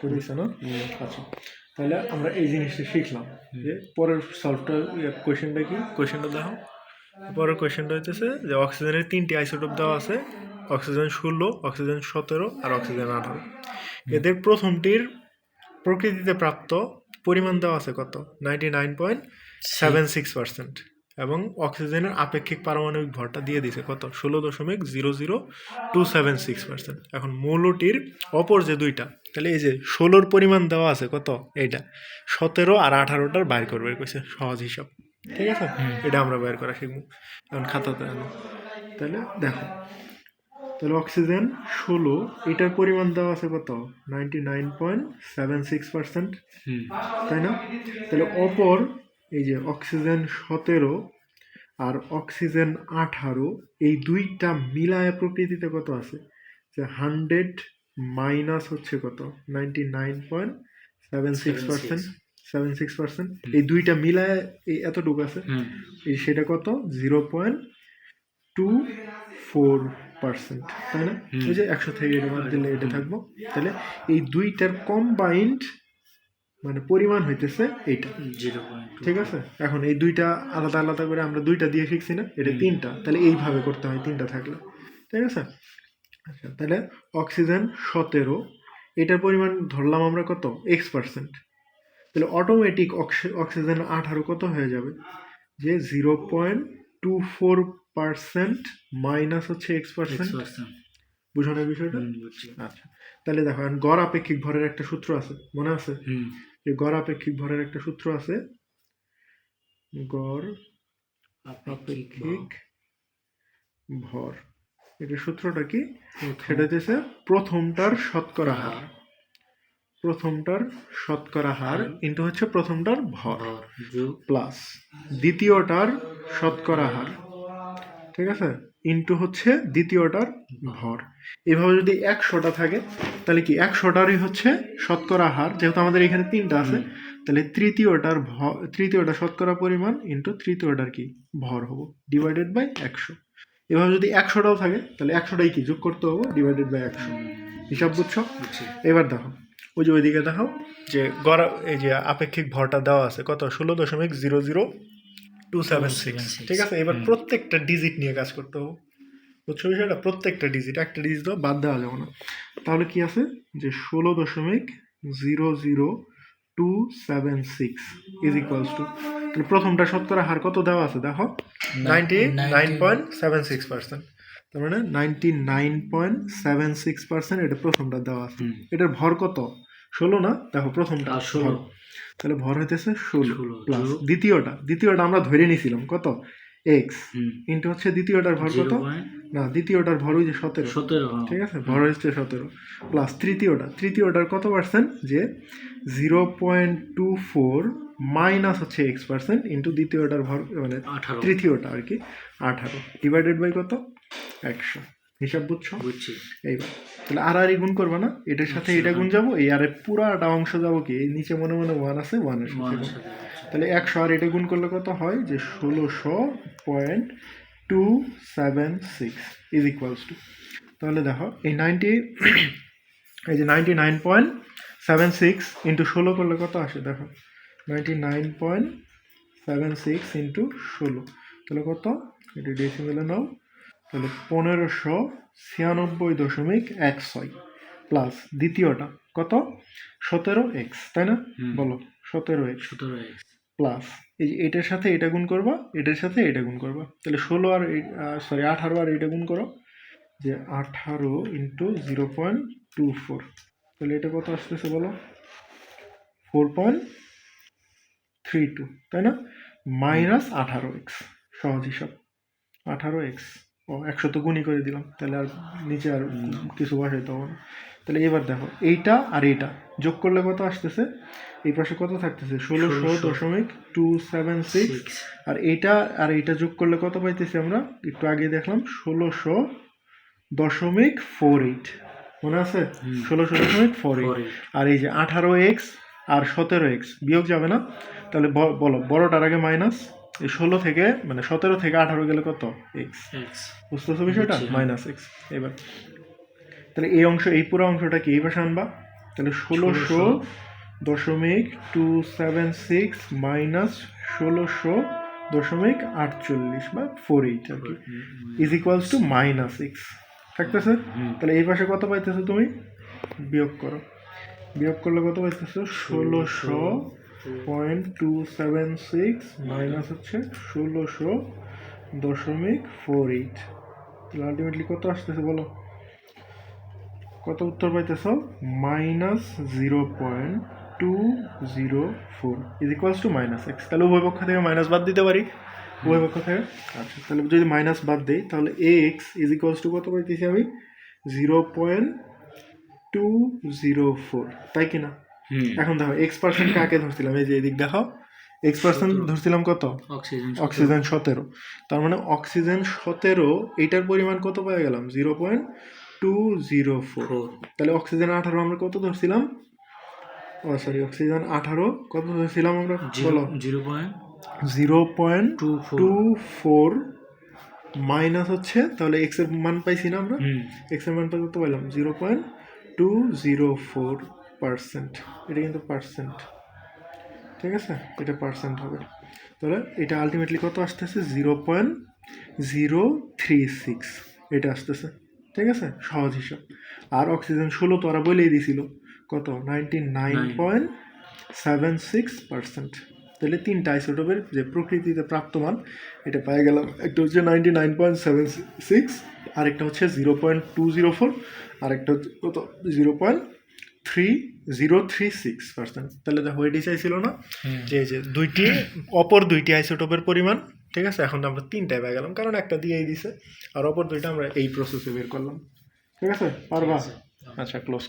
বুঝেছো না? আচ্ছা, তাহলে আমরা এই জিনিসটা শিখলাম যে পরের সলভটা কোয়েশ্চেনটা কি, কোয়েশ্চেনটা দেখো। পরের কোয়েশ্চেনটা হইতেছে যে অক্সিজেনের 3টি আইসোটোপ দেওয়া আছে, অক্সিজেন 16, অক্সিজেন 17 আর অক্সিজেন 18। এদের প্রথমটির প্রকৃতিতে প্রাপ্ত পরিমাণ দেওয়া আছে কত, 99.76%, এবং অক্সিজেনের আপেক্ষিক পারমাণবিক ভরটা দিয়ে দিছে কত, 16.00276%। এখন মৌলটির অপর যে দুইটা, তাহলে এই যে 16-র পরিমাণ দেওয়া আছে কত, এইটা 17 আর 18টার বাইর করবে কইছে, সহজ হিসাব। ঠিক আছে, এটা আমরা বাইর করা শিখবো এখন খাতাতে আনো। তাহলে দেখো, তাহলে অক্সিজেন 16, এটার পরিমাণ দেওয়া আছে কত, 99.76%, তাই না? তাহলে অপর এই যে অক্সিজেন 17 আর অক্সিজেন 18, এই দুইটা মিলায় প্রকৃতিতে কত আছে, যে 100 মাইনাস হচ্ছে কত, 99.76%, এই দুইটা মিলায় এই এতটুকু আছে, এই সেটা কত, 0.24%, তাই না? ওই যে 100 থেকে এটা বাদ দিলে এটা থাকবো। তাহলে এই দুইটার কম্বাইন্ড মানে পরিমাণ হইতেছে এইটা, ঠিক আছে? এখন এই দুইটা আলাদা আলাদা করে আমরা দুইটা দিয়ে শিখছি না, এটা 3টা, তাহলে এইভাবে করতে হয় 3টা থাকলে, ঠিক আছে? আচ্ছা, তাহলে অক্সিজেন 17, এটার পরিমাণ ধরলাম আমরা কত, x%, তাহলে অটোমেটিক অক্সিজেন 18 কত হয়ে যাবে, যে 0.24% মাইনাস হচ্ছে x%। বুঝানোর বিষয়টা? আচ্ছা, তাহলে দেখো গড় আপেক্ষিক ভরের একটা সূত্র আছে, মনে আছে? যে গড় আপেক্ষিক ভরের একটা সূত্র আছে, গড় আপেক্ষিক ভর, এটা সূত্রটা কি, সেটা হচ্ছে প্রথমটার শতকরা হার, প্রথমটার শতকরা হার ইন্টু হচ্ছে প্রথমটার ভর প্লাস দ্বিতীয়টার শতকরা হার, ঠিক আছে, ইন্টু হচ্ছে দ্বিতীয়টার ভর। এভাবে যদি 100টা থাকে তাহলে কি 100টারই হচ্ছে শতকরা হার, যেহেতু আমাদের এখানে 3টা আছে, তাহলে তৃতীয়টা শতকরা পরিমাণ ইন্টু তৃতীয়টার কি ভর হবো, ডিভাইডেড বাই 100। এভাবে যদি 100টাও থাকে তাহলে 100টাই কি যোগ করতে হবো, ডিভাইডেড বাই 100। হিসাব বুঝছো? এবার দেখো, ওই যে ওইদিকে দেখো, যে গড় এই যে আপেক্ষিক ভরটা দেওয়া আছে কত, 16.00276, ঠিক আছে? এবার প্রত্যেকটা ডিজিট নিয়ে কাজ করতে হবে, বুঝছো বিষয়টা? প্রত্যেকটা ডিজিট, একটা ডিজিট তো বাদ দেওয়া যাবে না। তাহলে কি আছে, যে 16.00276 ইজ ইকুয়ালস টু, তাহলে প্রথমটা শতকরা হার কত দেওয়া আছে দেখো, 99.76%, তার মানে 99.76% এটা প্রথমটা দেওয়া আছে। এটার ভর কত, 16 না, দেখো প্রথমটা 16, তাহলে ভর হইতেছে 16 প্লাস দ্বিতীয়টা আমরা ধরে নিয়েছিলাম কত, এক্স, ইন্টু হচ্ছে দ্বিতীয়টার ভর কত, না দ্বিতীয়টার ভর ওই যে 17, ঠিক আছে, ভর হচ্ছে 17 প্লাস তৃতীয়টার কত পার্সেন্ট, যে 0.24 মাইনাস হচ্ছে x% ইন্টু দ্বিতীয়টার ভর মানে তৃতীয়টা আর কি 18, ডিভাইডেড বাই কত, 100। হিসাব বুঝছো? এইবার তাহলে আর গুণ করবে না, এটার সাথে এটা গুণ যাবো, এই আর পুরাটা অংশ যাবো কি, এই নিচে মনে মনে 1 আছে, 1-এর সাথে, তাহলে 100 আর এটা গুণ করলে কত হয়, যে 16.276 ইজ ইকুয়ালস টু, তাহলে দেখো এই 99.76 ইন্টু 16 করলে কত আসে দেখো, 99.76 ইন্টু 16, তাহলে কত, এটা ডেসিমেলে নাও, তাহলে 1596.16 প্লাস দ্বিতীয়টা কত, 17x, তাই না? বলো 17x প্লাস এই যে এটার সাথে এটা গুণ করবা, এটার সাথে এটা গুণ করবা, তাহলে 18 আর এটা গুণ করো, যে 18 ইন্টু 0.24, তাহলে এটা কত আসতেছে বলো, 4.32, তাই না? মাইনাস 18x, সহজ হিসাব, 18x, 100 তো গুণই করে দিলাম, তাহলে আর নিচে আর কিছু বসাইতে হবে না। তাহলে এবার দেখো এইটা আর এইটা যোগ করলে কত আসতেছে, এই পাশে কত থাকতেছে, 16.276, আর এইটা যোগ করলে কত পাইতেছি আমরা, একটু আগে দেখলাম 16.48, মনে আছে? 16.48, আর এই যে 18x আর 17x বিয়োগ যাবে না, তাহলে বলো বড়টার আগে মাইনাস, এই 16 থেকে মানে 17 থেকে 18 গেলে কত, এক্স, বুঝতেছো বিষয়টা, মাইনাস এক্স। এবার তাহলে এই পুরো অংশটা কি এই পাশে আনবা, তাহলে 1600.276 মাইনাস 1600.48 বা 48 আর কি ইজ ইকুয়ালস টু -6 থাকতেছে। তাহলে এই পাশে কত পাইতেছো তুমি? বিয়োগ করো, বিয়োগ করলে কত পাইতেছো? 1600.276 মাইনাস হচ্ছে 1600.48। তাহলে আলটিমেটলি কত আসতেছে বলো? কত উত্তর পাইতেছ? -0.204 ইজ ইকুয়ালস টু -x। তাহলে উভয় পক্ষ থেকে মাইনাস বাদ দিতে পারি, উভয় পক্ষ থেকে। আচ্ছা, তাহলে যদি মাইনাস বাদ দিই তাহলে x ইজ ইকুয়ালস টু কত পাইতেছি আমি? 0.204, তাই কিনা? এখন দেখো x% কাকে ধরছিলাম, এই যে এদিক দেখো x% ধরছিলাম কত? অক্সিজেন 17। তার মানে অক্সিজেন 17 এইটার পরিমাণ কত পেয়ে গেলাম? 0.204। তাহলে অক্সিজেন 18 আমরা কত ধরছিলাম? অক্সিজেন 18 কত ধরছিলাম আমরা? বলো। 0.24 মাইনাস হচ্ছে, তাহলে এক্স এর মান পাইছি না আমরা? এক্স এর মানটা কত পাইলাম? 0.204%। এটা কিন্তু পার্সেন্ট, ঠিক আছে? এটা পার্সেন্ট হবে। তাহলে এটা আলটিমেটলি কত আসতেছে? 0.036 এটা আসতেছে, ঠিক আছে? সহজ হিসাব। আর অক্সিজেন 16 তো ওরা বলেই দিছিল কত? 99.76%। তাহলে তিনটা আইসোটোপের যে প্রকৃতিতে প্রাপ্ত মান এটা পেয়ে গেলাম। একটা হচ্ছে 99.76, আরেকটা হচ্ছে 0.204, আরেকটা হচ্ছে কত? 0.3036%। তাহলে দেখো এটি চাইছিল না যে অপর দুইটি আইসোটোপের পরিমাণ, ঠিক আছে? এখন আমরা তিনটায় পেয়ে গেলাম, কারণ একটা দিয়েই দিছে, আর অপর দুইটা আমরা এই প্রসেসে বের করলাম, ঠিক আছে? পারবা? আচ্ছা, ক্লোজ।